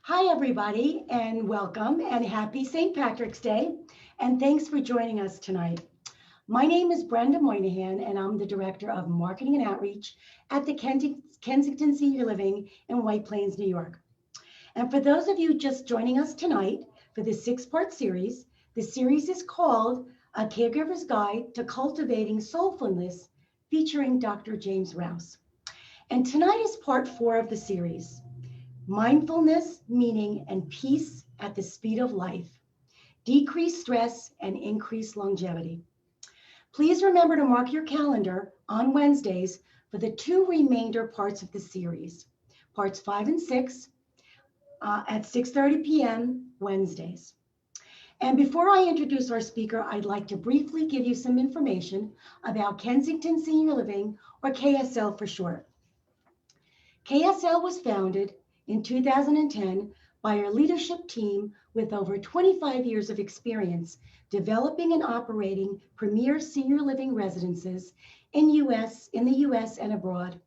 Hi, everybody, and welcome, and happy St. Patrick's Day, and thanks for joining us tonight. My name is Brenda Moynihan, and I'm the Director of Marketing and Outreach at the Kensington Senior Living in White Plains, New York. And for those of you just joining us tonight for the six-part series, the series is called A Caregiver's Guide to Cultivating SoulFULLness, featuring Dr. James Rouse. And tonight is part 4 of the series. Mindfulness, meaning, and peace at the speed of life. Decrease stress and increase longevity. Please remember to mark your calendar on Wednesdays for the 2 remainder parts of the series, parts 5 and 6 at 6:30 p.m. Wednesdays. And before I introduce our speaker, I'd like to briefly give you some information about Kensington Senior Living, or KSL for short. KSL was founded in 2010 by our leadership team with over 25 years of experience developing and operating premier senior living residences in the US and abroad.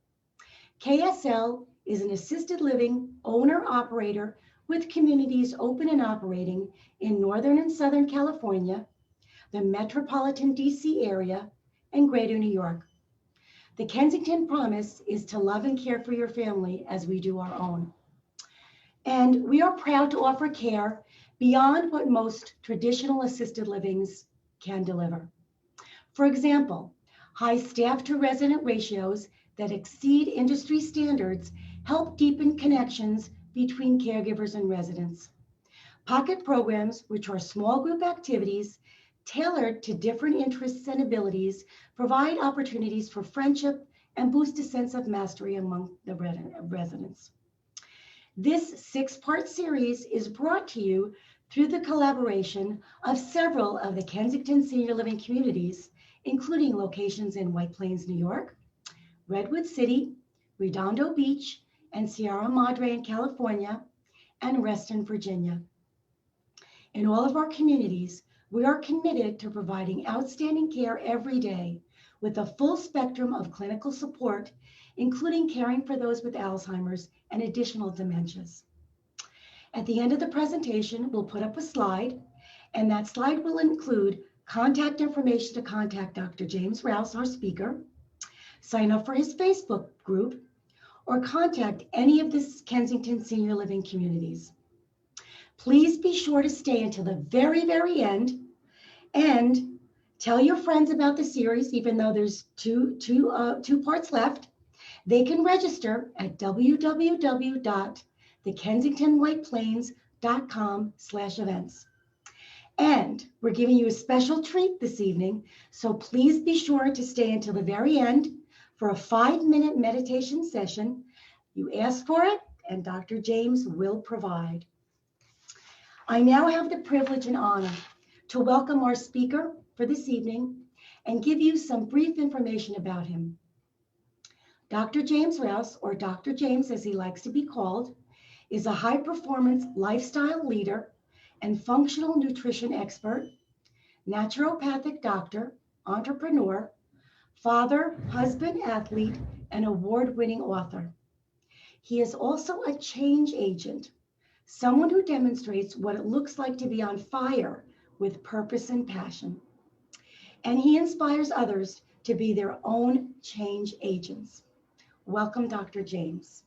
KSL is an assisted living owner-operator with communities open and operating in Northern and Southern California, the metropolitan DC area, and Greater New York. The Kensington promise is to love and care for your family as we do our own. And we are proud to offer care beyond what most traditional assisted livings can deliver. For example, high staff to resident ratios that exceed industry standards help deepen connections between caregivers and residents. Pocket programs, which are small group activities tailored to different interests and abilities, provide opportunities for friendship and boost a sense of mastery among the residents. This 6-part series is brought to you through the collaboration of several of the Kensington Senior Living communities, including locations in White Plains, New York, Redwood City, Redondo Beach, and Sierra Madre in California, and Reston, Virginia. In all of our communities, we are committed to providing outstanding care every day with a full spectrum of clinical support, including caring for those with Alzheimer's and additional dementias. At the end of the presentation, we'll put up a slide, and that slide will include contact information to contact Dr. James Rouse, our speaker, sign up for his Facebook group, or contact any of the Kensington Senior Living communities. Please be sure to stay until the very, very end and tell your friends about the series, even though there's two parts left. They can register at www.thekensingtonwhiteplains.com/events. And we're giving you a special treat this evening, so please be sure to stay until the very end for a 5-minute meditation session. You ask for it, and Dr. James will provide. I now have the privilege and honor to welcome our speaker for this evening and give you some brief information about him. Dr. James Rouse, or Dr. James as he likes to be called, is a high-performance lifestyle leader and functional nutrition expert, naturopathic doctor, entrepreneur, father, husband, athlete, and award-winning author. He is also a change agent, someone who demonstrates what it looks like to be on fire with purpose and passion. And he inspires others to be their own change agents. Welcome, Dr. James.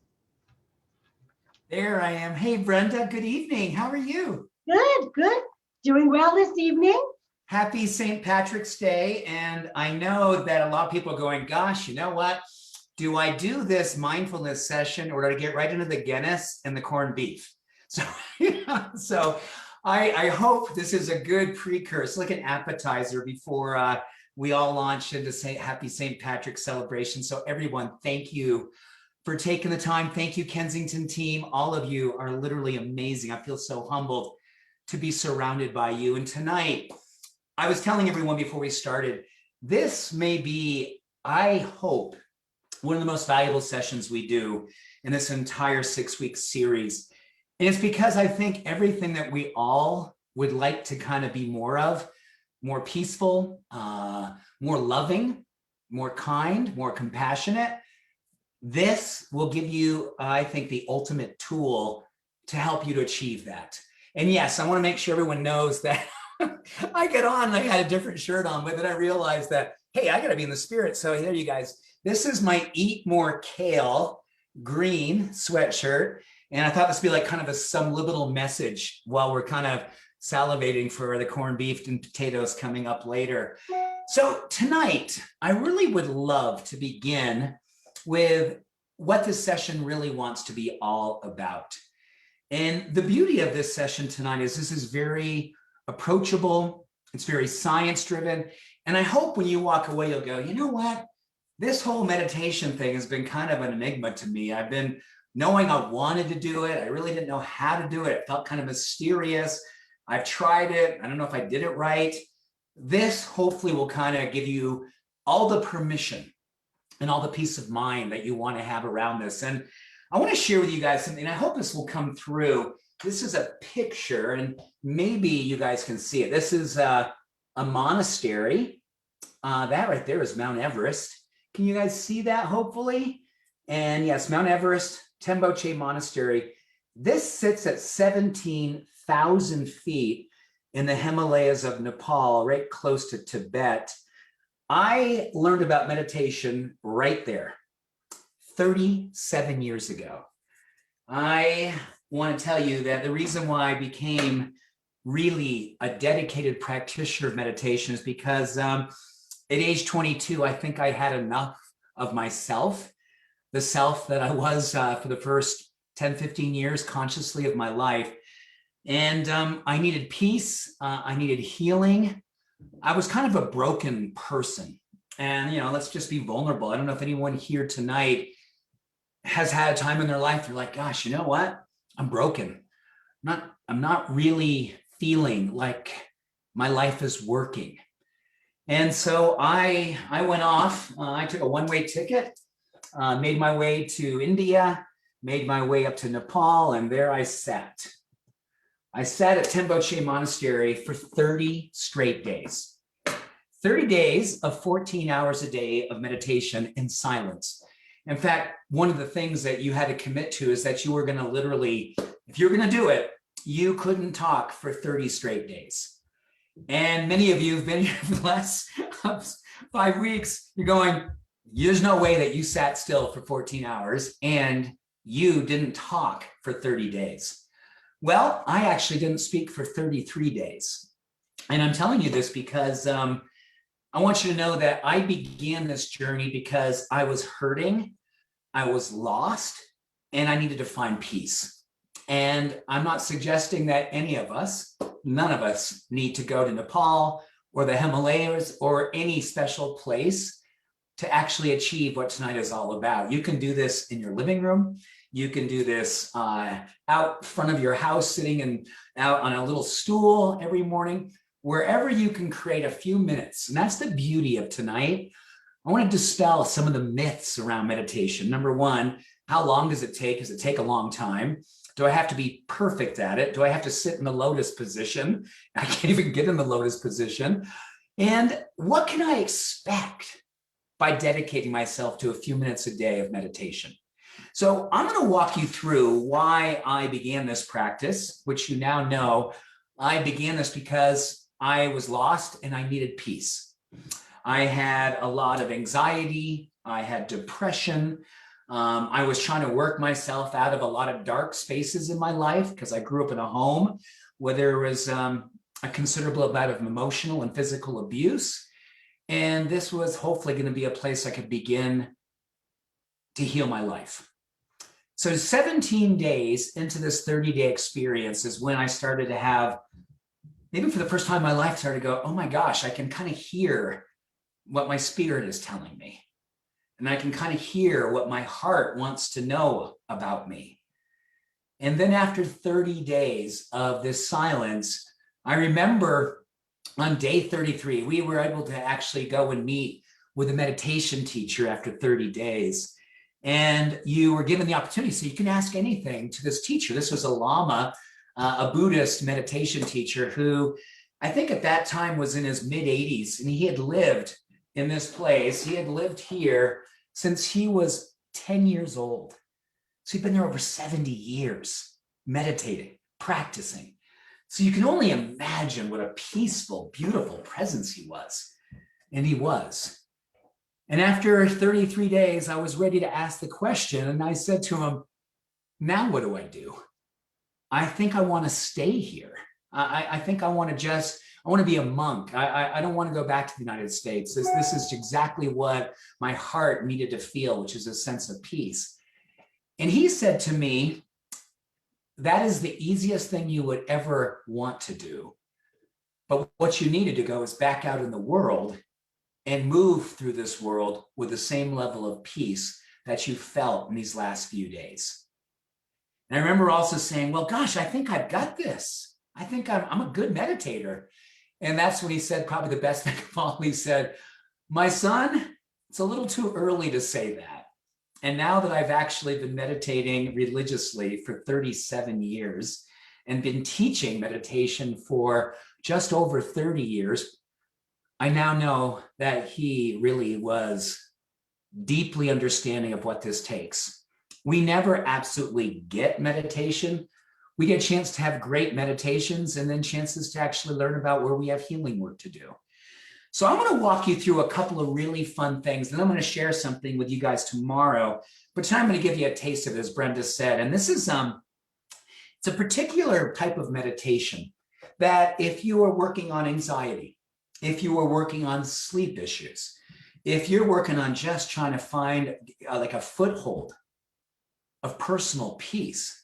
There I am. Hey, Brenda, good evening. How are you? Good. Doing well this evening. Happy St. Patrick's Day. And I know that a lot of people are going, gosh, you know what? Do I do this mindfulness session or do I get right into the Guinness and the corned beef? So, I hope this is a good precursor, like an appetizer before we all launch into Happy St. Patrick's celebration. So everyone, thank you for taking the time. Thank you, Kensington team. All of you are literally amazing. I feel so humbled to be surrounded by you. And tonight, I was telling everyone before we started, this may be, I hope, one of the most valuable sessions we do in this entire 6-week series. And it's because I think everything that we all would like to kind of be more of, more peaceful, more loving, more kind, more compassionate, this will give you, I think, the ultimate tool to help you to achieve that. And yes, I want to make sure everyone knows that I get on and I had a different shirt on, but then I realized that, hey, I got to be in the spirit. So there you guys, this is my Eat More Kale green sweatshirt. And I thought this would be like kind of a subliminal message while we're kind of salivating for the corned beef and potatoes coming up later. So tonight, I really would love to begin with what this session really wants to be all about. And the beauty of this session tonight is this is very approachable. It's very science driven. And I hope when you walk away, you'll go, you know what? This whole meditation thing has been kind of an enigma to me. I've been knowing I wanted to do it. I really didn't know how to do it. It felt kind of mysterious. I've tried it. I don't know if I did it right. This hopefully will kind of give you all the permission and all the peace of mind that you want to have around this. And I want to share with you guys something. I hope this will come through. This is a picture, and maybe you guys can see it. This is a monastery. That right there is Mount Everest. Can you guys see that, hopefully? And yes, Mount Everest, Temboche Monastery. This sits at 17,000 feet in the Himalayas of Nepal, right close to Tibet. I learned about meditation right there 37 years ago. I want to tell you that the reason why I became really a dedicated practitioner of meditation is because at age 22, I think I had enough of myself, the self that I was for the first 10, 15 years consciously of my life. And I needed peace. I needed healing. I was kind of a broken person. And, let's just be vulnerable. I don't know if anyone here tonight has had a time in their life they're like, gosh, you know what? I'm broken. I'm not really feeling like my life is working. And so I went off. I took a one-way ticket, made my way to India, made my way up to Nepal, and there I sat. I sat at Temboche Monastery for 30 straight days. 30 days of 14 hours a day of meditation in silence. In fact, one of the things that you had to commit to is that you were going to literally, if you're going to do it, you couldn't talk for 30 straight days. And many of you have been here for the last 5 weeks. You're going, there's no way that you sat still for 14 hours and you didn't talk for 30 days. Well, I actually didn't speak for 33 days. And I'm telling you this because I want you to know that I began this journey because I was hurting, I was lost, and I needed to find peace. And I'm not suggesting that any of us, none of us need to go to Nepal or the Himalayas or any special place to actually achieve what tonight is all about. You can do this in your living room. You can do this out front of your house, sitting out on a little stool every morning, wherever you can create a few minutes. And that's the beauty of tonight. I want to dispel some of the myths around meditation. Number one, how long does it take? Does it take a long time? Do I have to be perfect at it? Do I have to sit in the lotus position? I can't even get in the lotus position. And what can I expect by dedicating myself to a few minutes a day of meditation? So I'm going to walk you through why I began this practice, which you now know. I began this because I was lost and I needed peace. I had a lot of anxiety. I had depression. I was trying to work myself out of a lot of dark spaces in my life because I grew up in a home where there was a considerable amount of emotional and physical abuse. And this was hopefully going to be a place I could begin to heal my life. So 17 days into this 30-day experience is when I started to have, maybe for the first time in my life, started to go, oh my gosh, I can kind of hear what my spirit is telling me. And I can kind of hear what my heart wants to know about me. And then after 30 days of this silence, I remember on day 33, we were able to actually go and meet with a meditation teacher after 30 days. And you were given the opportunity, so you can ask anything to this teacher. This was a Lama, a Buddhist meditation teacher who I think at that time was in his mid 80s, and he had lived in this place. He had lived here since he was 10 years old. So he'd been there over 70 years. meditating, practicing. So you can only imagine what a peaceful, beautiful presence he was. And he was. And after 33 days, I was ready to ask the question. And I said to him, now what do I do? I think I want to stay here. I think I want to be a monk. I don't want to go back to the United States. This is exactly what my heart needed to feel, which is a sense of peace. And he said to me, that is the easiest thing you would ever want to do. But what you needed to go is back out in the world and move through this world with the same level of peace that you felt in these last few days. And I remember also saying, well, gosh, I think I've got this. I think I'm a good meditator. And that's when he said probably the best thing of all. He said, my son, it's a little too early to say that. And now that I've actually been meditating religiously for 37 years and been teaching meditation for just over 30 years, I now know that he really was deeply understanding of what this takes. We never absolutely get meditation. We get a chance to have great meditations and then chances to actually learn about where we have healing work to do. So I'm going to walk you through a couple of really fun things, and I'm going to share something with you guys tomorrow. But tonight I'm going to give you a taste of it, as Brenda said. And this is it's a particular type of meditation that if you are working on anxiety, if you are working on sleep issues, if you're working on just trying to find like a foothold of personal peace,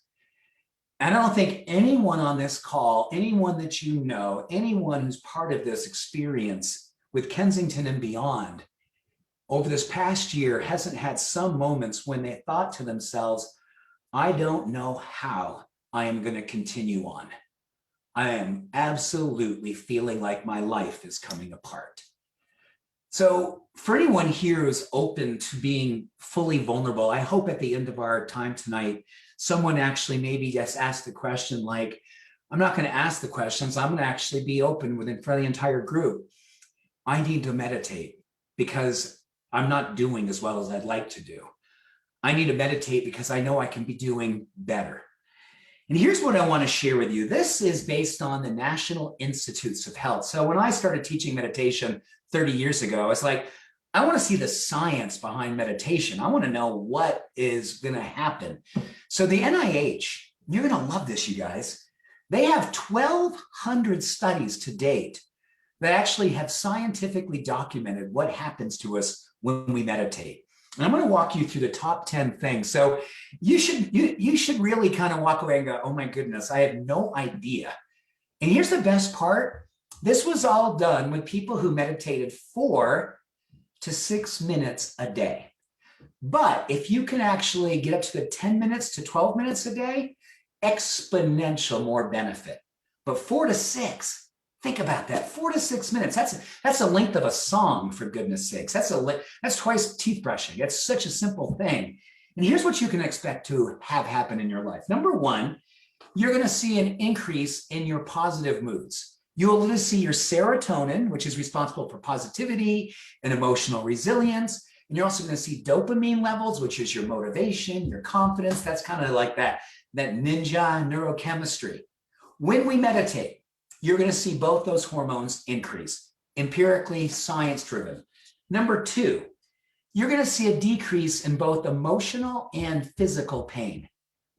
and I don't think anyone on this call, anyone that you know, anyone who's part of this experience with Kensington and beyond over this past year hasn't had some moments when they thought to themselves, I don't know how I am going to continue on. I am absolutely feeling like my life is coming apart. So for anyone here who's open to being fully vulnerable, I hope at the end of our time tonight, someone actually maybe just ask the question like, I'm not going to ask the questions. I'm going to actually be open in front of the entire group. I need to meditate because I'm not doing as well as I'd like to do. I need to meditate because I know I can be doing better. And here's what I want to share with you. This is based on the National Institutes of Health. So when I started teaching meditation 30 years ago, I was like, I want to see the science behind meditation. I want to know what is going to happen. So the NIH, you're going to love this, you guys. They have 1,200 studies to date that actually have scientifically documented what happens to us when we meditate. And I'm going to walk you through the top 10 things. So you should really kind of walk away and go, oh my goodness, I had no idea. And here's the best part. This was all done with people who meditated 4 to 6 minutes a day. But if you can actually get up to the 10 minutes to 12 minutes a day, exponential more benefit. But 4 to 6, think about that, 4 to 6 minutes. That's the length of a song, for goodness sakes. That's twice teeth brushing. It's such a simple thing. And here's what you can expect to have happen in your life. Number one, you're going to see an increase in your positive moods. You'll see your serotonin, which is responsible for positivity and emotional resilience. And you're also going to see dopamine levels, which is your motivation, your confidence. That's kind of like that ninja neurochemistry. When we meditate, you're going to see both those hormones increase, empirically science-driven. Number two, you're going to see a decrease in both emotional and physical pain.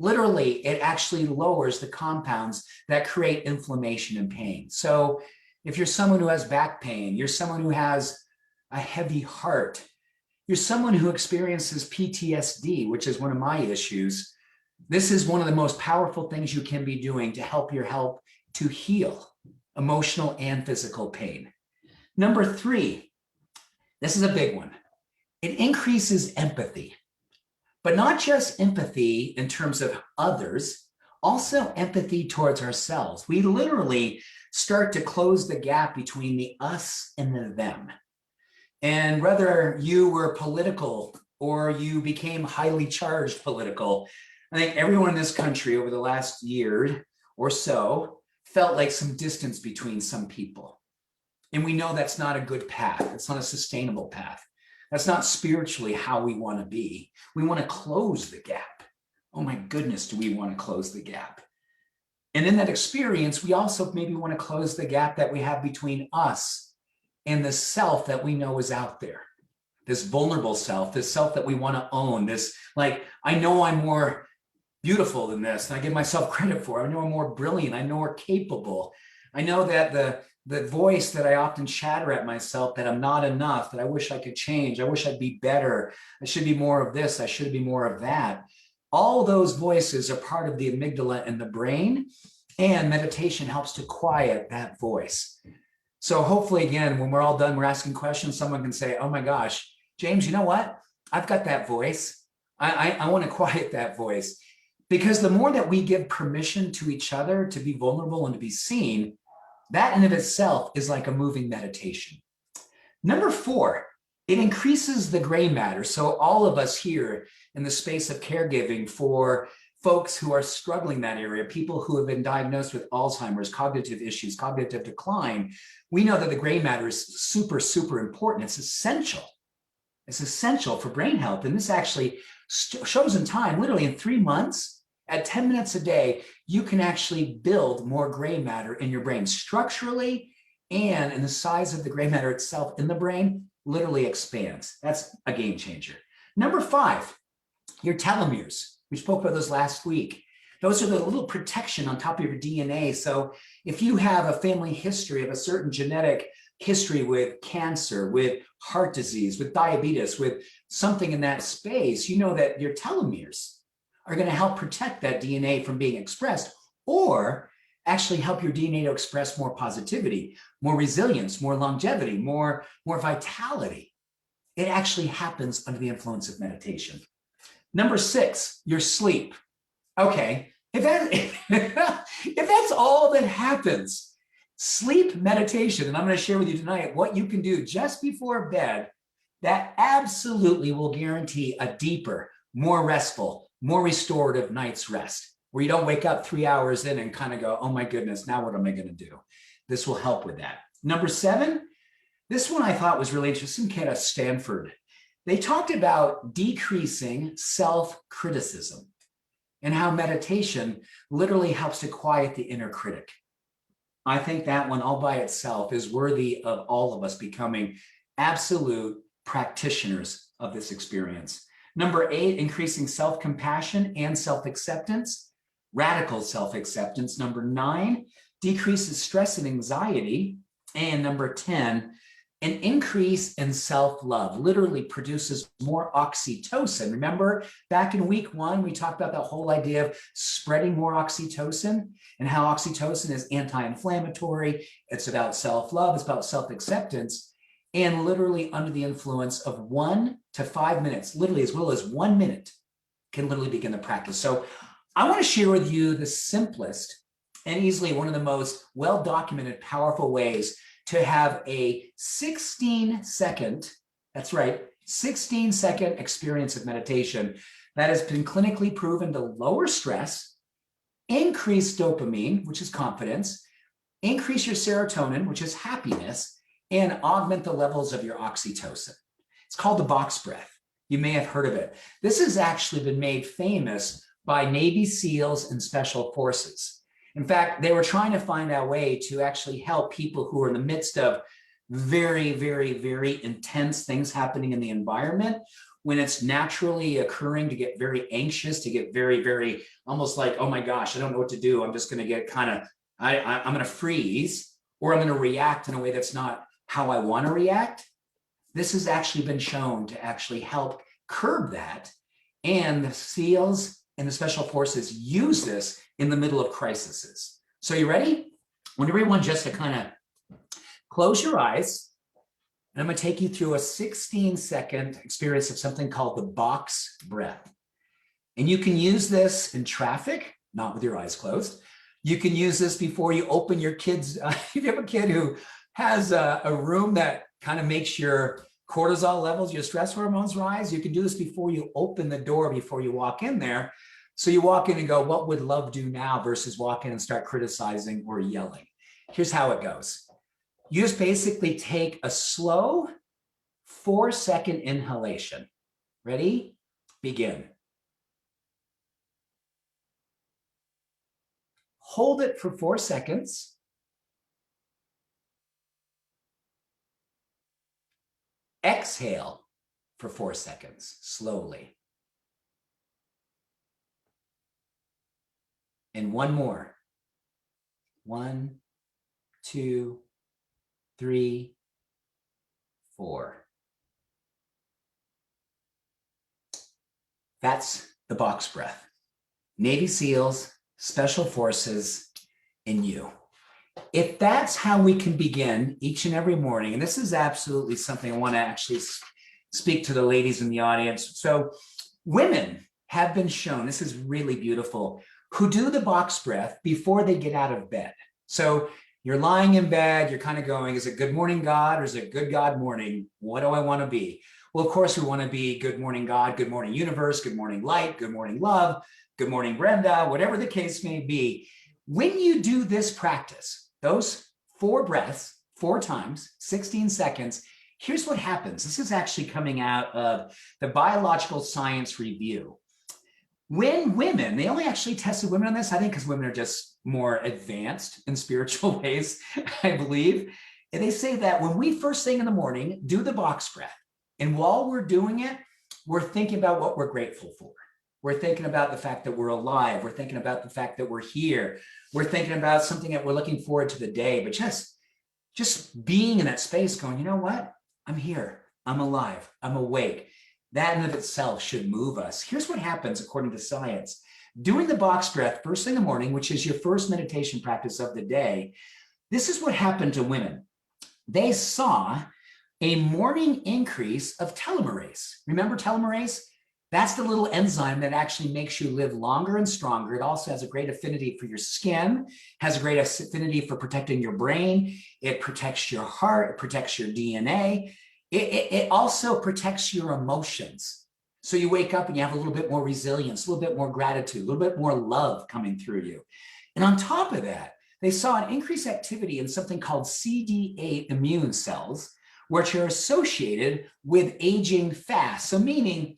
Literally, it actually lowers the compounds that create inflammation and pain. So if you're someone who has back pain, you're someone who has a heavy heart, you're someone who experiences PTSD, which is one of my issues, this is one of the most powerful things you can be doing to help your health to heal emotional and physical pain. Number three, this is a big one. It increases empathy, but not just empathy in terms of others, also empathy towards ourselves. We literally start to close the gap between the us and the them. And whether you were political or you became highly charged political, I think everyone in this country over the last year or so felt like some distance between some people. And we know that's not a good path. It's not a sustainable path. That's not spiritually how we want to be. We want to close the gap. Oh my goodness, do we want to close the gap? And in that experience, we also maybe want to close the gap that we have between us and the self that we know is out there. This vulnerable self, this self that we want to own, this like, I know I'm more beautiful than this, and I give myself credit for. I know I'm more brilliant. I know more capable. I know that the voice that I often chatter at myself, that I'm not enough, that I wish I could change. I wish I'd be better. I should be more of this. I should be more of that. All those voices are part of the amygdala in the brain, and meditation helps to quiet that voice. So hopefully, again, when we're all done, we're asking questions, someone can say, oh my gosh, James, you know what? I've got that voice. I want to quiet that voice. Because the more that we give permission to each other to be vulnerable and to be seen, that in of itself is like a moving meditation. Number 4, it increases the gray matter. So all of us here in the space of caregiving for folks who are struggling in that area, people who have been diagnosed with Alzheimer's, cognitive issues, cognitive decline, we know that the gray matter is super, super important. It's essential. It's essential for brain health. And this actually shows in time, literally in 3 months, at 10 minutes a day, you can actually build more gray matter in your brain structurally, and in the size of the gray matter itself in the brain literally expands. That's a game changer. Number 5, your telomeres. We spoke about those last week. Those are the little protection on top of your DNA. So if you have a family history of a certain genetic history with cancer, with heart disease, with diabetes, with something in that space, you know that your telomeres are going to help protect that DNA from being expressed, or actually help your DNA to express more positivity, more resilience, more longevity, more vitality. It actually happens under the influence of meditation. Number 6, your sleep. Okay, if that's all that happens, sleep meditation, and I'm going to share with you tonight what you can do just before bed that absolutely will guarantee a deeper, more restful, more restorative night's rest, where you don't wake up 3 hours in and kind of go, oh my goodness, now what am I going to do? This will help with that. Number 7, this one I thought was really interesting, kid at Stanford. They talked about decreasing self-criticism and how meditation literally helps to quiet the inner critic. I think that one all by itself is worthy of all of us becoming absolute practitioners of this experience. Number 8, increasing self-compassion and self-acceptance, radical self-acceptance. Number 9, decreases stress and anxiety. And number 10, an increase in self-love literally produces more oxytocin. Remember back in week 1, we talked about that whole idea of spreading more oxytocin and how oxytocin is anti-inflammatory. It's about self-love, it's about self-acceptance. And literally under the influence of 1 to 5 minutes, literally as little as 1 minute, can literally begin the practice. So I want to share with you the simplest and easily one of the most well-documented, powerful ways to have a 16-second, that's right, 16-second experience of meditation that has been clinically proven to lower stress, increase dopamine, which is confidence, increase your serotonin, which is happiness, and augment the levels of your oxytocin. It's called the box breath. You may have heard of it. This has actually been made famous by Navy SEALs and Special Forces. In fact, they were trying to find a way to actually help people who are in the midst of very, very, very intense things happening in the environment, when it's naturally occurring to get very anxious, to get very, very almost like, oh my gosh, I don't know what to do. I'm just going to get kind of, I'm going to freeze, or I'm going to react in a way that's not how I want to react. This has actually been shown to actually help curb that. And the SEALs and the Special Forces use this in the middle of crises. So you ready? I want everyone just to kind of close your eyes. And I'm going to take you through a 16-second experience of something called the box breath. And you can use this in traffic, not with your eyes closed. You can use this before you open your kids. If you have a kid who has a room that kind of makes your cortisol levels, your stress hormones rise, you can do this before you open the door, before you walk in there. So you walk in and go, what would love do now, versus walk in and start criticizing or yelling. Here's how it goes. You just basically take a slow 4-second inhalation. Ready? Begin. hold it for 4 seconds. Exhale for 4 seconds, slowly. And one more. 1, 2, 3, 4. That's the box breath. Navy SEALs, Special Forces, and you. If that's how we can begin each and every morning, and this is absolutely something I want to actually speak to the ladies in the audience. So women have been shown, this is really beautiful, who do the box breath before they get out of bed. So you're lying in bed, you're kind of going, is it good morning, God, or is it good God morning? What do I want to be? Well, of course, we want to be good morning, God, good morning, universe, good morning, light, good morning, love, good morning, Brenda, whatever the case may be. When you do this practice, those 4 breaths, 4 times, 16 seconds, here's what happens. This is actually coming out of the Biological Science Review. When women, they only actually tested women on this, I think because women are just more advanced in spiritual ways, I believe. And they say that when we first thing in the morning do the box breath, and while we're doing it, we're thinking about what we're grateful for. We're thinking about the fact that we're alive. We're thinking about the fact that we're here. We're thinking about something that we're looking forward to the day, but just being in that space going, you know what? I'm here. I'm alive. I'm awake. That in of itself should move us. Here's what happens according to science. Doing the box breath first thing in the morning, which is your first meditation practice of the day, this is what happened to women. They saw a morning increase of telomerase. Remember telomerase? That's the little enzyme that actually makes you live longer and stronger. It also has a great affinity for your skin, has a great affinity for protecting your brain. It protects your heart, it protects your DNA. It also protects your emotions. So you wake up and you have a little bit more resilience, a little bit more gratitude, a little bit more love coming through you. And on top of that, they saw an increased activity in something called CD8 immune cells, which are associated with aging fast. So meaning,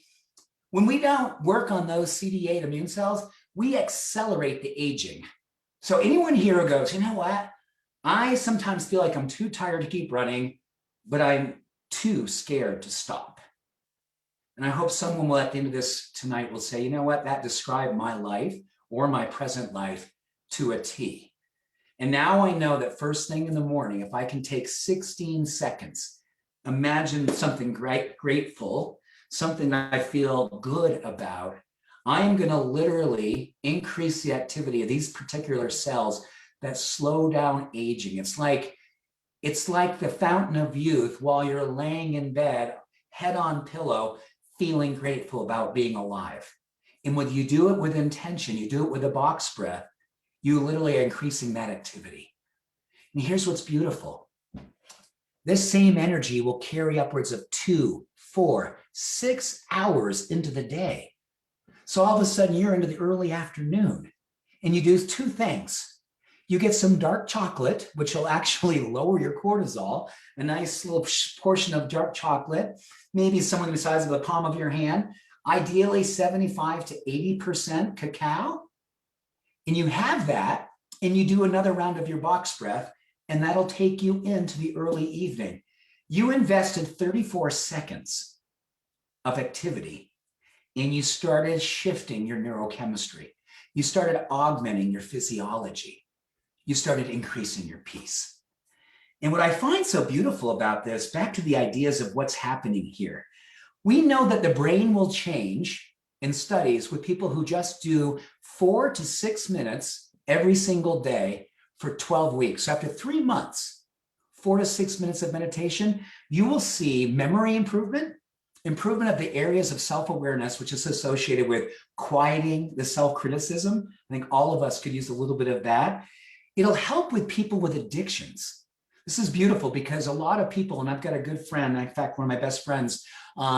when we don't work on those CD8 immune cells, we accelerate the aging. So anyone here who goes, you know what? I sometimes feel like I'm too tired to keep running, but I'm too scared to stop. And I hope someone will, at the end of this tonight, will say, you know what? That described my life or my present life to a T. And now I know that first thing in the morning, if I can take 16 seconds, imagine something grateful, something that I feel good about, I am going to literally increase the activity of these particular cells that slow down aging. It's like the fountain of youth while you're laying in bed, head on pillow, feeling grateful about being alive. And when you do it with intention, you do it with a box breath, you literally are increasing that activity. And here's what's beautiful. This same energy will carry upwards of 2, 4, 6 hours into the day. So all of a sudden you're into the early afternoon and you do 2 things. You get some dark chocolate, which will actually lower your cortisol, a nice little portion of dark chocolate, maybe somewhere the size of the palm of your hand, ideally 75 to 80% cacao. And you have that, and you do another round of your box breath, and that'll take you into the early evening. You invested 34 seconds of activity, and you started shifting your neurochemistry. You started augmenting your physiology. You started increasing your peace. And what I find so beautiful about this, back to the ideas of what's happening here, we know that the brain will change in studies with people who just do 4 to 6 minutes every single day for 12 weeks. So after 3 months, 4 to 6 minutes of meditation, you will see memory improvement, improvement of the areas of self-awareness, which is associated with quieting the self-criticism. I think all of us could use a little bit of that. It'll help with people with addictions. This is beautiful because a lot of people, and I've got a good friend, in fact, one of my best friends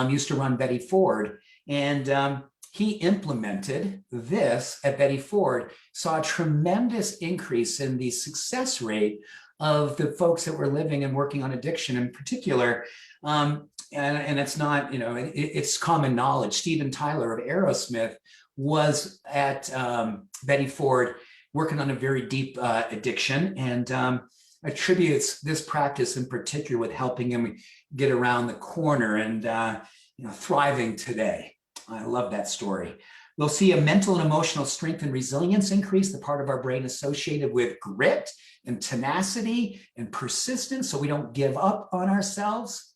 used to run Betty Ford, and he implemented this at Betty Ford, saw a tremendous increase in the success rate of the folks that were living and working on addiction in particular. And it's not, it's common knowledge. Steven Tyler of Aerosmith was at Betty Ford working on a very deep addiction, and attributes this practice in particular with helping him get around the corner and thriving today. I love that story. We'll see a mental and emotional strength and resilience increase, the part of our brain associated with grit and tenacity and persistence, so we don't give up on ourselves.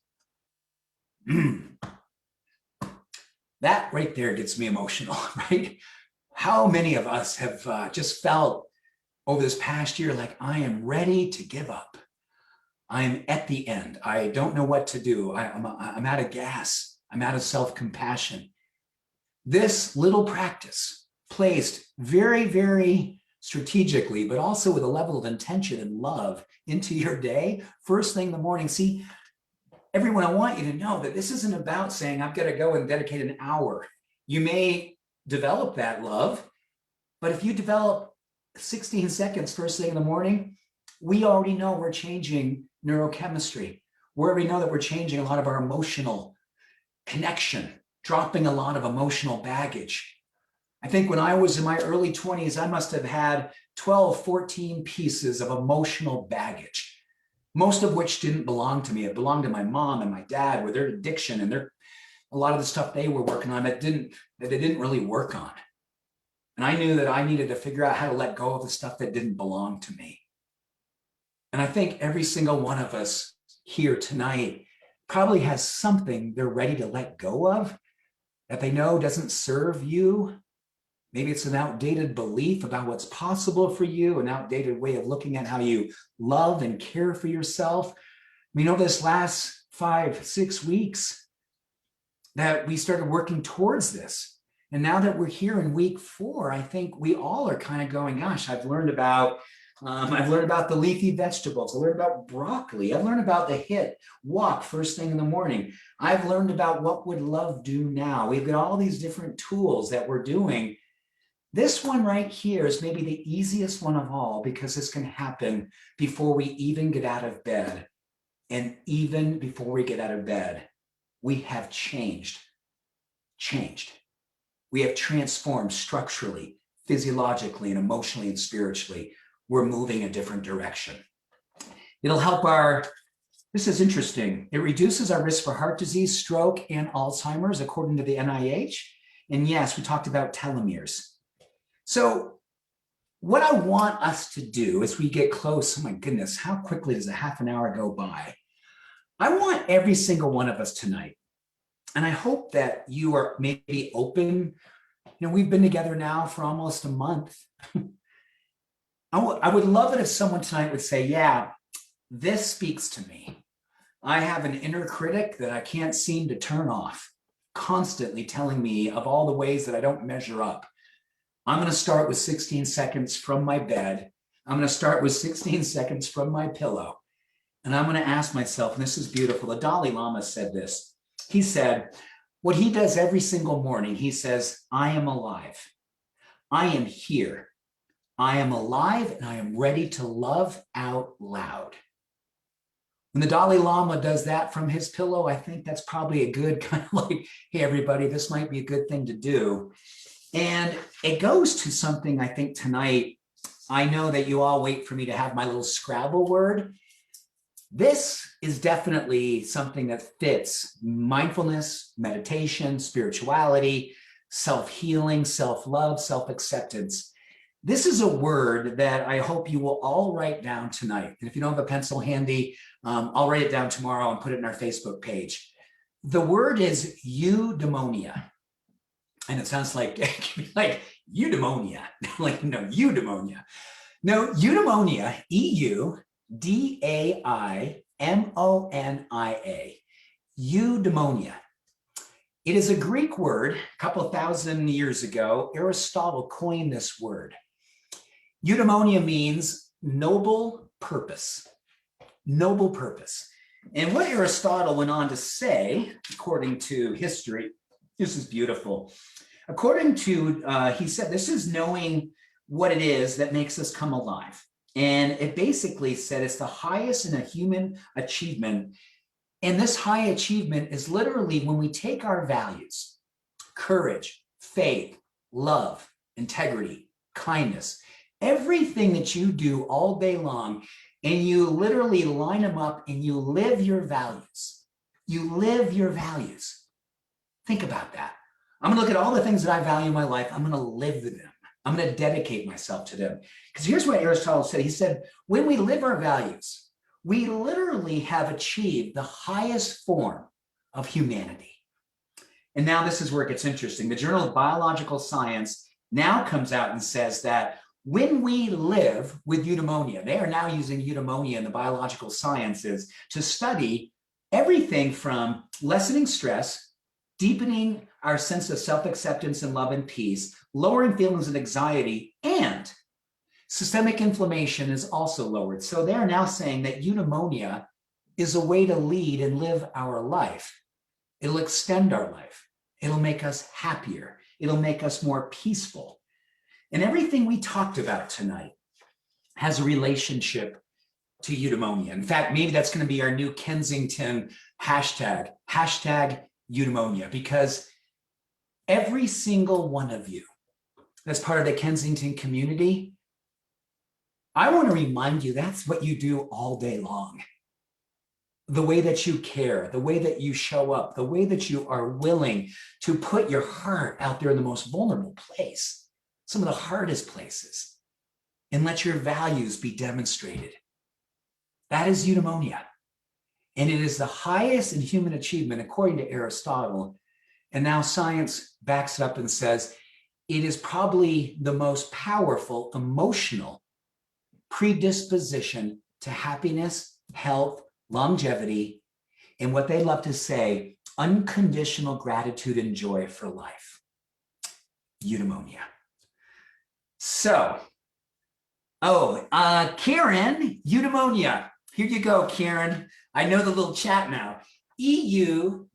That right there gets me emotional, right? How many of us have just felt over this past year like, I am ready to give up. I'm at the end. I don't know what to do. I'm out of gas. I'm out of self-compassion. This little practice, placed very, very strategically, but also with a level of intention and love into your day, first thing in the morning. See, everyone, I want you to know that this isn't about saying, I've got to go and dedicate an hour. You may develop that love, but if you develop 16 seconds first thing in the morning, we already know we're changing neurochemistry. We already know that we're changing a lot of our emotional connection, dropping a lot of emotional baggage. I think when I was in my early 20s, I must have had 12, 14 pieces of emotional baggage, most of which didn't belong to me. It belonged to my mom and my dad with their addiction and a lot of the stuff they were working on that they didn't really work on. And I knew that I needed to figure out how to let go of the stuff that didn't belong to me. And I think every single one of us here tonight probably has something they're ready to let go of that they know doesn't serve you. Maybe it's an outdated belief about what's possible for you, an outdated way of looking at how you love and care for yourself. Over this last 5-6 weeks that we started working towards this. And now that we're here in week 4, I think we all are kind of going, gosh, I've learned about the leafy vegetables. I learned about broccoli. I've learned about the HIIT walk first thing in the morning. I've learned about what would love do now. We've got all these different tools that we're doing. This one right here is maybe the easiest one of all because this can happen before we even get out of bed. And even before we get out of bed, we have changed. We have transformed structurally, physiologically, and emotionally and spiritually. We're moving a different direction. It'll help this is interesting. It reduces our risk for heart disease, stroke, and Alzheimer's, according to the NIH. And yes, we talked about telomeres. So what I want us to do as we get close, oh my goodness, how quickly does a half an hour go by? I want every single one of us tonight, and I hope that you are maybe open. We've been together now for almost a month. I would love it if someone tonight would say, yeah, this speaks to me. I have an inner critic that I can't seem to turn off, constantly telling me of all the ways that I don't measure up. I'm going to start with 16 seconds from my bed. I'm going to start with 16 seconds from my pillow. And I'm going to ask myself, and this is beautiful, the Dalai Lama said this. He said, what he does every single morning, he says, I am alive. I am here. I am alive and I am ready to love out loud. When the Dalai Lama does that from his pillow, I think that's probably a good kind of like, hey, everybody, this might be a good thing to do. And it goes to something I think tonight. I know that you all wait for me to have my little Scrabble word. This is definitely something that fits mindfulness, meditation, spirituality, self-healing, self-love, self-acceptance. This is a word that I hope you will all write down tonight. And if you don't have a pencil handy, I'll write it down tomorrow and put it in our Facebook page. The word is eudaimonia. And it sounds like eudaimonia, like, no, eudaimonia. No, eudaimonia, eudaimonia, eudaimonia. It is a Greek word. A couple of thousand years ago, Aristotle coined this word. Eudaimonia means noble purpose. Noble purpose. And what Aristotle went on to say, according to history, this is beautiful. According to, he said, this is knowing what it is that makes us come alive. And it basically said it's the highest in a human achievement. And this high achievement is literally when we take our values, courage, faith, love, integrity, kindness, everything that you do all day long, and you literally line them up and you live your values. You live your values. Think about that. I'm going to look at all the things that I value in my life. I'm going to live them. I'm going to dedicate myself to them. Because here's what Aristotle said. He said, when we live our values, we literally have achieved the highest form of humanity. And now this is where it gets interesting. The Journal of Biological Science now comes out and says that when we live with eudaimonia, they are now using eudaimonia in the biological sciences to study everything from lessening stress, deepening our sense of self-acceptance and love and peace, lowering feelings of anxiety, and systemic inflammation is also lowered. So they're now saying that eudaimonia is a way to lead and live our life. It'll extend our life. It'll make us happier. It'll make us more peaceful. And everything we talked about tonight has a relationship to eudaimonia. In fact, maybe that's going to be our new Kensington hashtag eudaimonia, because every single one of you that's part of the Kensington community, I want to remind you that's what you do all day long. The way that you care, the way that you show up, the way that you are willing to put your heart out there in the most vulnerable place, some of the hardest places, and let your values be demonstrated. That is eudaimonia. And it is the highest in human achievement, according to Aristotle. And now science backs it up and says it is probably the most powerful emotional predisposition to happiness, health, longevity, and what they love to say, unconditional gratitude and joy for life. Eudaimonia. So, Karen, eudaimonia. Here you go, Karen. I know the little chat now. EUDAIMONIA.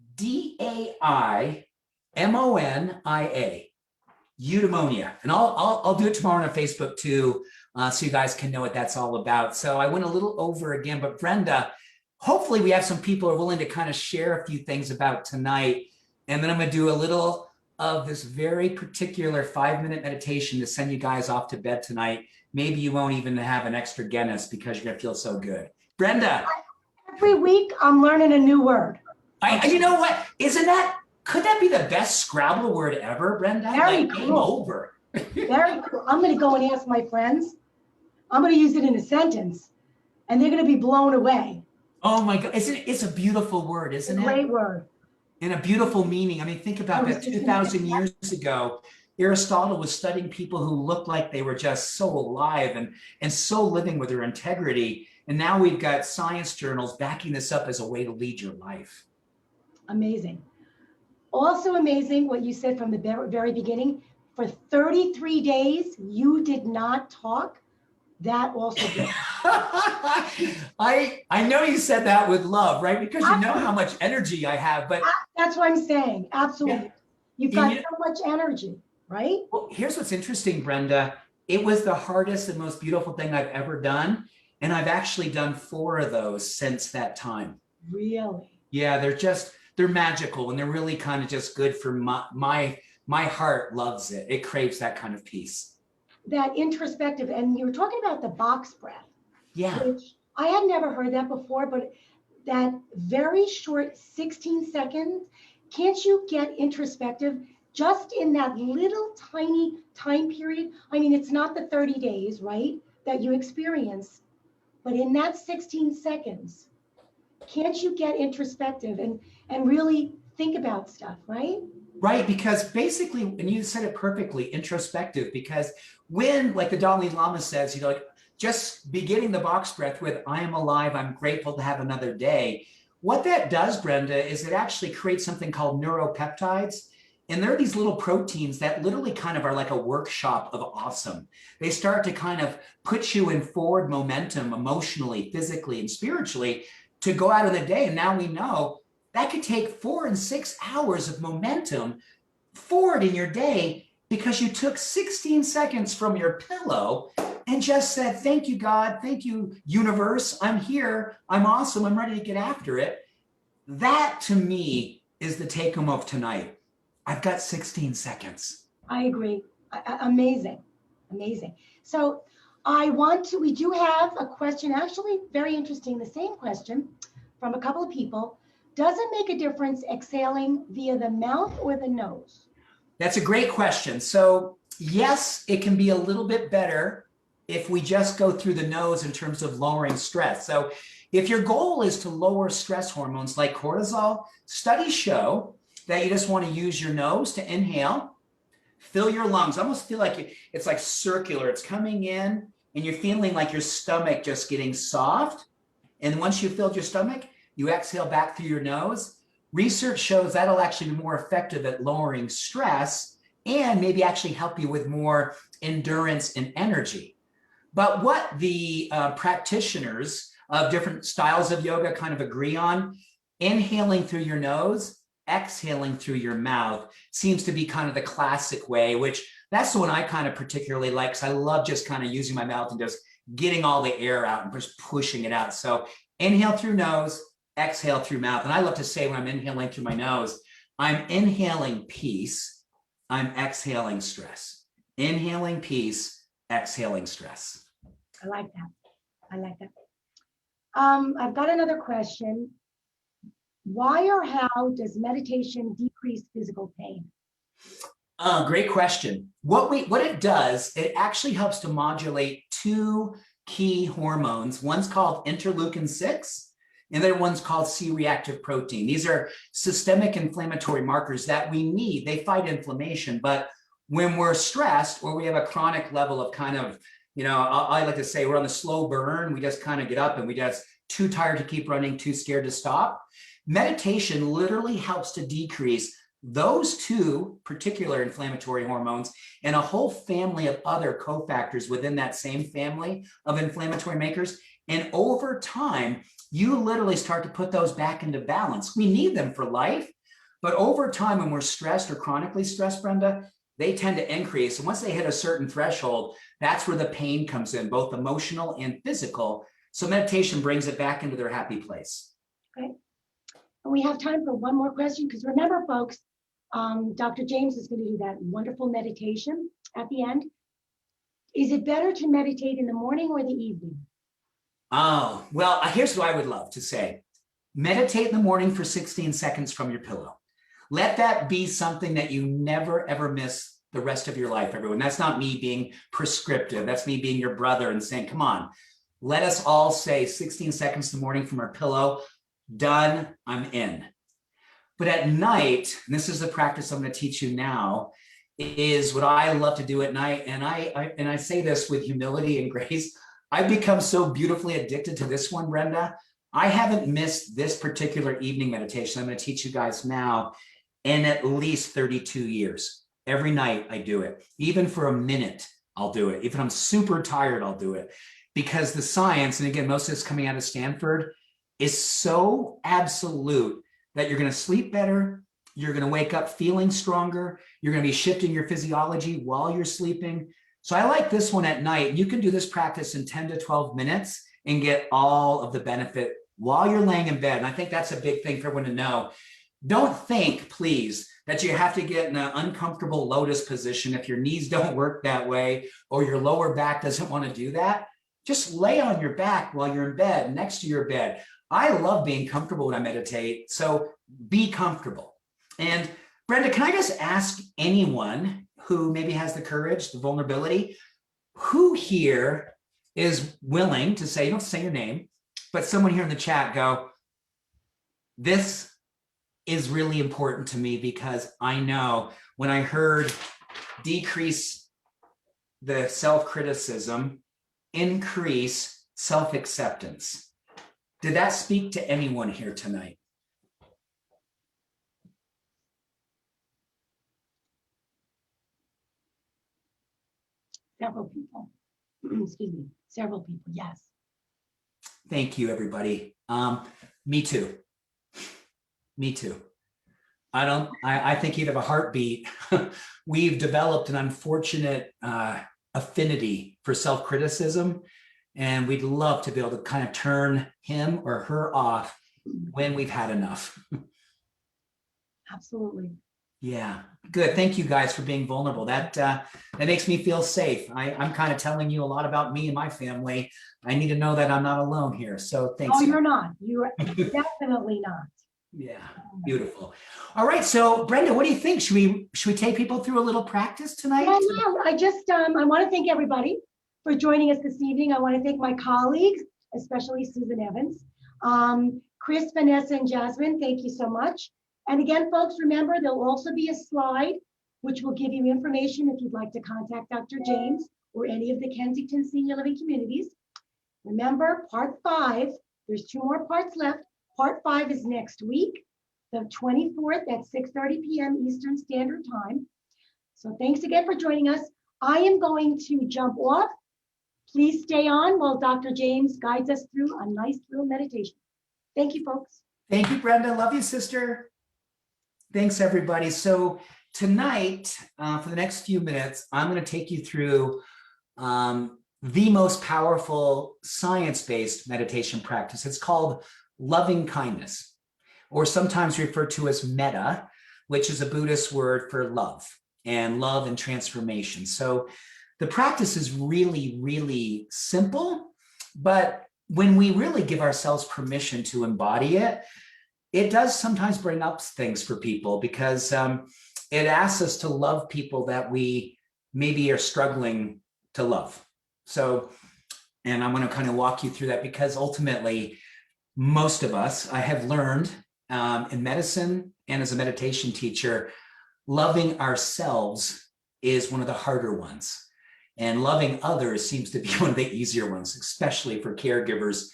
Eudaimonia. And I'll do it tomorrow on Facebook too, so you guys can know what that's all about. So I went a little over again, but Brenda, hopefully we have some people who are willing to kind of share a few things about tonight. And then I'm going to do a little of this very particular 5-minute meditation to send you guys off to bed tonight. Maybe you won't even have an extra Guinness because you're going to feel so good. Brenda. Every week I'm learning a new word. You know what? Could that be the best Scrabble word ever, Brenda? Very cool. Game over. Very cool. I'm going to go and ask my friends. I'm going to use it in a sentence, and they're going to be blown away. Oh my God. It's a beautiful word, isn't it? Great word. And a beautiful meaning. I mean, think about that. 2,000 years ago, Aristotle was studying people who looked like they were just so alive and so living with their integrity. And now we've got science journals backing this up as a way to lead your life. Amazing. Also amazing what you said from the very beginning. For 33 days, you did not talk. That also did. I know you said that with love, right? Because you know how much energy I have, but that's what I'm saying. Absolutely. Yeah. You've got so much energy, right? Well, here's what's interesting, Brenda. It was the hardest and most beautiful thing I've ever done. And I've actually done 4 of those since that time. Really? Yeah, they're magical, and they're really kind of just good for my heart loves it. It craves that kind of peace. That introspective, and you were talking about the box breath. Yeah. Which I had never heard that before, but that very short 16 seconds, can't you get introspective just in that little tiny time period? I mean, it's not the 30 days, right, that you experience, but in that 16 seconds, can't you get introspective and really think about stuff, right? Right, because basically, and you said it perfectly, introspective, because when, like the Dalai Lama says, just beginning the box breath with, I am alive, I'm grateful to have another day. What that does, Brenda, is it actually creates something called neuropeptides. And they're these little proteins that literally kind of are like a workshop of awesome. They start to kind of put you in forward momentum emotionally, physically, and spiritually to go out of the day. And now we know that could take 4 and 6 hours of momentum forward in your day because you took 16 seconds from your pillow and just said, thank you, God. Thank you, universe. I'm here. I'm awesome. I'm ready to get after it. That to me is the take home of tonight. I've got 16 seconds. I agree. Amazing. Amazing. So we do have a question, actually very interesting, the same question from a couple of people. Does it make a difference exhaling via the mouth or the nose? That's a great question. So yes, it can be a little bit better if we just go through the nose in terms of lowering stress. So if your goal is to lower stress hormones like cortisol, studies show that you just want to use your nose to inhale, fill your lungs. I almost feel like it's like circular. It's coming in and you're feeling like your stomach just getting soft. And once you've filled your stomach, you exhale back through your nose. Research shows that'll actually be more effective at lowering stress and maybe actually help you with more endurance and energy. But what the practitioners of different styles of yoga kind of agree on, inhaling through your nose, exhaling through your mouth seems to be kind of the classic way, which that's the one I kind of particularly like, because I love just kind of using my mouth and just getting all the air out and just pushing it out. So inhale through nose, exhale through mouth. And I love to say when I'm inhaling through my nose, I'm inhaling peace, I'm exhaling stress. Inhaling peace, exhaling stress. I like that. I like that. I've got another question. Why or how does meditation decrease physical pain? Great question. What it does, it actually helps to modulate two key hormones. One's called interleukin-6, and the other one's called C-reactive protein. These are systemic inflammatory markers that we need. They fight inflammation, but when we're stressed or we have a chronic level of kind of, I like to say we're on the slow burn, we just kind of get up and we just too tired to keep running, too scared to stop. Meditation literally helps to decrease those two particular inflammatory hormones and a whole family of other cofactors within that same family of inflammatory makers. And over time, you literally start to put those back into balance. We need them for life, but over time, when we're stressed or chronically stressed, Brenda, they tend to increase. And once they hit a certain threshold, that's where the pain comes in, both emotional and physical. So meditation brings it back into their happy place. Okay. And we have time for one more question, because remember, folks, Dr. James is going to do that wonderful meditation at the end. Is it better to meditate in the morning or the evening? Oh, well, here's what I would love to say. Meditate in the morning for 16 seconds from your pillow. Let that be something that you never, ever miss the rest of your life, everyone. That's not me being prescriptive. That's me being your brother and saying, come on, let us all say 16 seconds in the morning from our pillow. Done, I'm in. But at night, and this is the practice I'm going to teach you now, is what I love to do at night. And I say this with humility and grace. I've become so beautifully addicted to this one, Brenda. I haven't missed this particular evening meditation I'm going to teach you guys now in at least 32 years. Every night I do it. Even for a minute, I'll do it. If I'm super tired, I'll do it. Because the science, and again, most of this coming out of Stanford, is so absolute that you're going to sleep better, you're going to wake up feeling stronger, you're going to be shifting your physiology while you're sleeping. So I like this one at night. You can do this practice in 10 to 12 minutes and get all of the benefit while you're laying in bed. And I think that's a big thing for everyone to know. Don't think, please, that you have to get in an uncomfortable lotus position if your knees don't work that way or your lower back doesn't want to do that. Just lay on your back while you're in bed, next to your bed. I love being comfortable when I meditate, so be comfortable. And Brenda, can I just ask anyone who maybe has the courage, the vulnerability, who here is willing to say, you don't have to say your name, but someone here in the chat go, this is really important to me because I know when I heard decrease the self-criticism, increase self-acceptance. Did that speak to anyone here tonight? Several people. Excuse me. Several people, yes. Thank you, everybody. Me too. Me too. I think you have a heartbeat. We've developed an unfortunate affinity for self-criticism, and we'd love to be able to kind of turn him or her off when we've had enough. Absolutely. Yeah, good. Thank you guys for being vulnerable. That makes me feel safe. I'm kind of telling you a lot about me and my family. I need to know that I'm not alone here. So Oh, thanks, guys. you're not. You're definitely not. Yeah, beautiful. All right, so Brenda, what do you think? Should we take people through a little practice tonight? Yeah, I just I want to thank everybody for joining us this evening. I want to thank my colleagues, especially Susan Evans, Chris, Vanessa, and Jasmine. Thank you so much. And again, folks, remember there'll also be a slide which will give you information if you'd like to contact Dr. James or any of the Kensington Senior Living communities. Remember, part 5, there's 2 more parts left. Part 5 is next week, the 24th at 6:30 p.m. Eastern Standard Time. So thanks again for joining us. I am going to jump off. Please stay on while Dr. James guides us through a nice little meditation. Thank you, folks. Thank you, Brenda. Love you, sister. Thanks, everybody. So tonight, for the next few minutes, I'm going to take you through the most powerful science-based meditation practice. It's called loving kindness, or sometimes referred to as metta, which is a Buddhist word for love and transformation. So the practice is really, really simple, but when we really give ourselves permission to embody it, it does sometimes bring up things for people because it asks us to love people that we maybe are struggling to love. So, and I'm going to kind of walk you through that because ultimately, most of us, I have learned in medicine and as a meditation teacher, loving ourselves is one of the harder ones. And loving others seems to be one of the easier ones, especially for caregivers,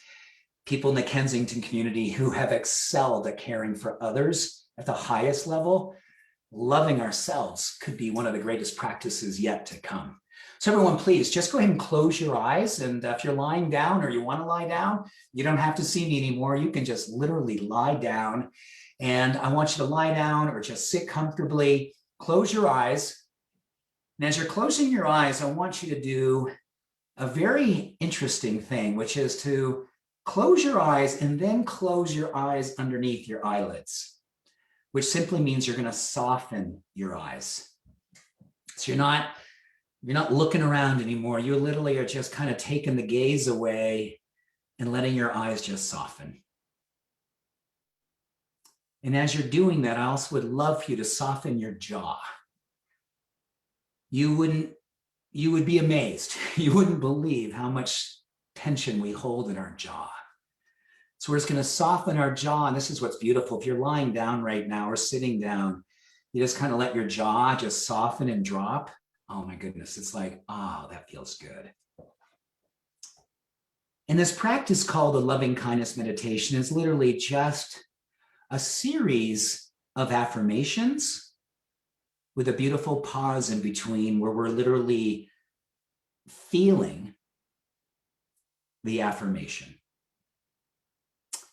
people in the Kensington community who have excelled at caring for others at the highest level. Loving ourselves could be one of the greatest practices yet to come. So everyone, please just go ahead and close your eyes. And if you're lying down or you want to lie down, you don't have to see me anymore. You can just literally lie down. And I want you to lie down or just sit comfortably, close your eyes. And as you're closing your eyes, I want you to do a very interesting thing, which is to close your eyes and then close your eyes underneath your eyelids, which simply means you're going to soften your eyes. So you're not looking around anymore. You literally are just kind of taking the gaze away and letting your eyes just soften. And as you're doing that, I also would love for you to soften your jaw. You would be amazed. You wouldn't believe how much tension we hold in our jaw. So we're just going to soften our jaw. And this is what's beautiful. If you're lying down right now or sitting down, you just kind of let your jaw just soften and drop. Oh my goodness. It's like, oh, that feels good. And this practice called the loving kindness meditation is literally just a series of affirmations with a beautiful pause in between where we're literally feeling the affirmation.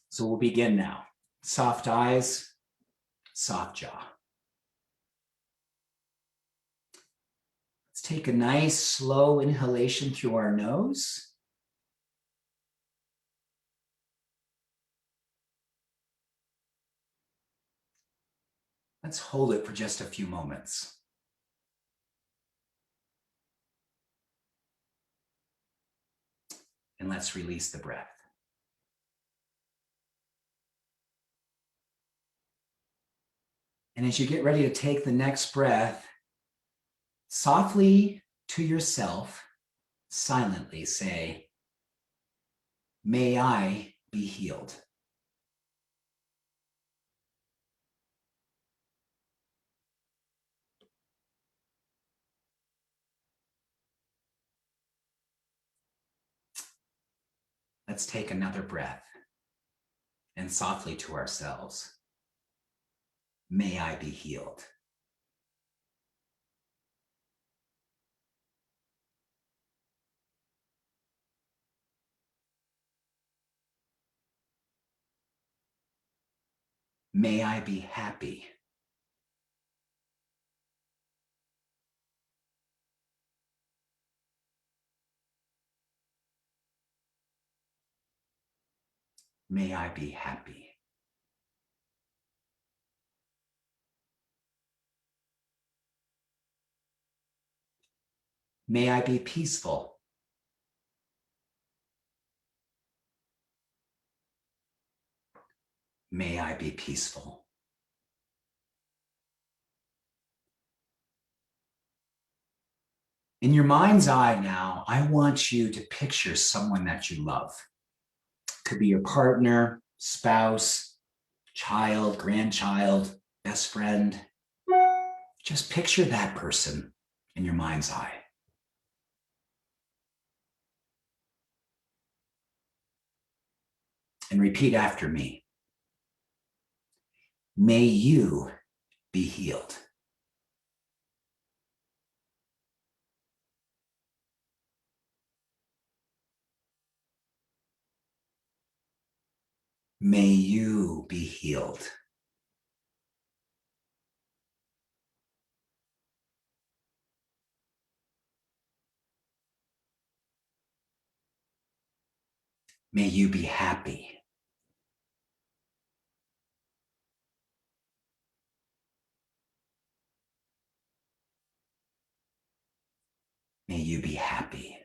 So we'll begin now. Soft eyes, soft jaw. Let's take a nice slow inhalation through our nose. Let's hold it for just a few moments. And let's release the breath. And as you get ready to take the next breath, softly to yourself, silently say, "May I be healed." Let's take another breath and softly to ourselves, "May I be healed." May I be happy. May I be happy. May I be peaceful. May I be peaceful. In your mind's eye now, I want you to picture someone that you love. Could be your partner, spouse, child, grandchild, best friend. Just picture that person in your mind's eye. And repeat after me. May you be healed. May you be healed. May you be happy. May you be happy.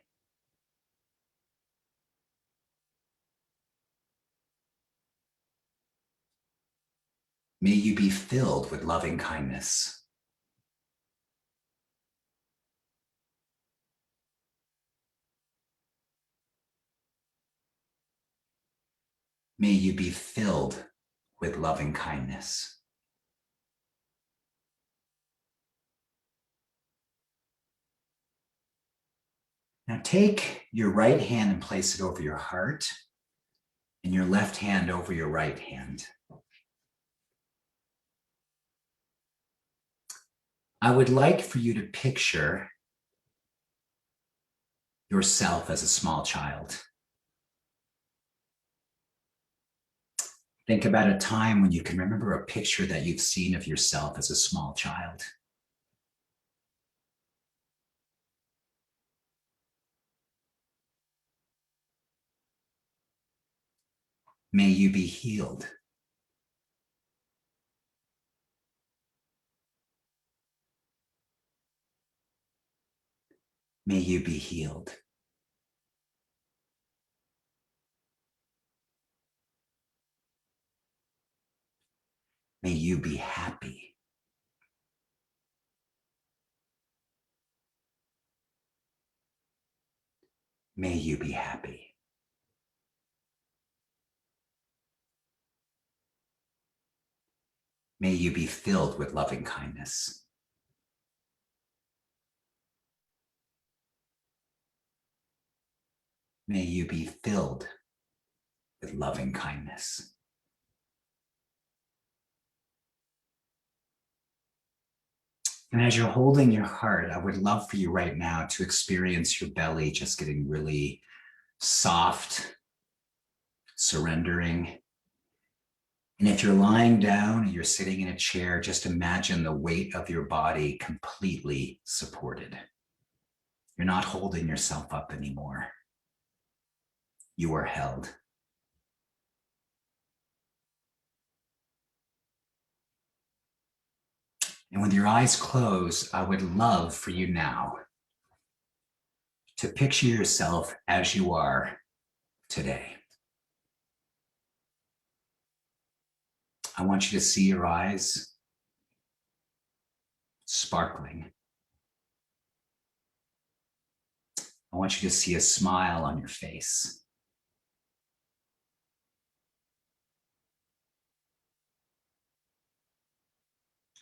May you be filled with loving kindness. May you be filled with loving kindness. Now take your right hand and place it over your heart, and your left hand over your right hand. I would like for you to picture yourself as a small child. Think about a time when you can remember a picture that you've seen of yourself as a small child. May you be healed. May you be healed. May you be happy. May you be happy. May you be filled with loving kindness. May you be filled with loving kindness. And as you're holding your heart, I would love for you right now to experience your belly just getting really soft, surrendering. And if you're lying down and you're sitting in a chair, just imagine the weight of your body completely supported. You're not holding yourself up anymore. You are held. And with your eyes closed, I would love for you now to picture yourself as you are today. I want you to see your eyes sparkling. I want you to see a smile on your face.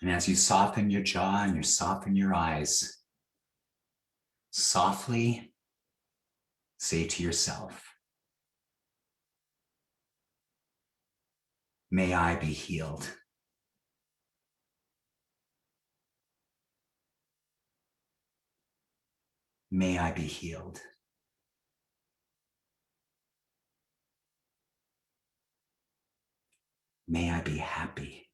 And as you soften your jaw and you soften your eyes, softly say to yourself, may I be healed. May I be healed. May I be happy.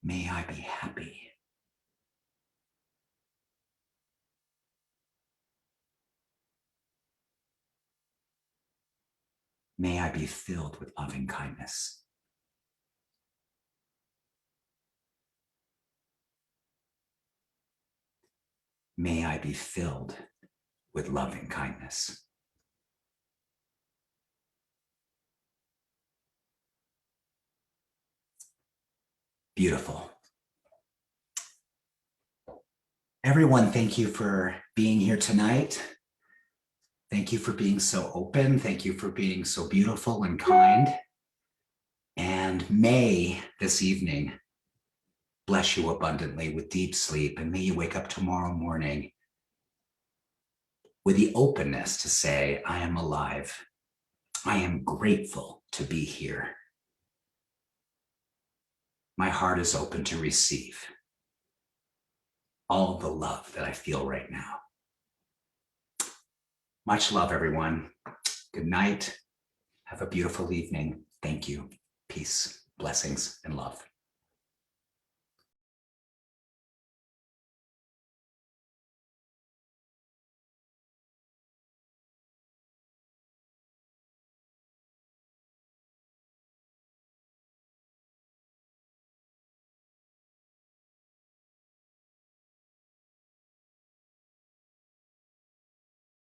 May I be happy. May I be filled with loving kindness. May I be filled with loving kindness. Beautiful. Everyone, thank you for being here tonight. Thank you for being so open. Thank you for being so beautiful and kind. And may this evening bless you abundantly with deep sleep. And may you wake up tomorrow morning with the openness to say, I am alive. I am grateful to be here. My heart is open to receive all the love that I feel right now. Much love, everyone. Good night. Have a beautiful evening. Thank you. Peace, blessings, and love.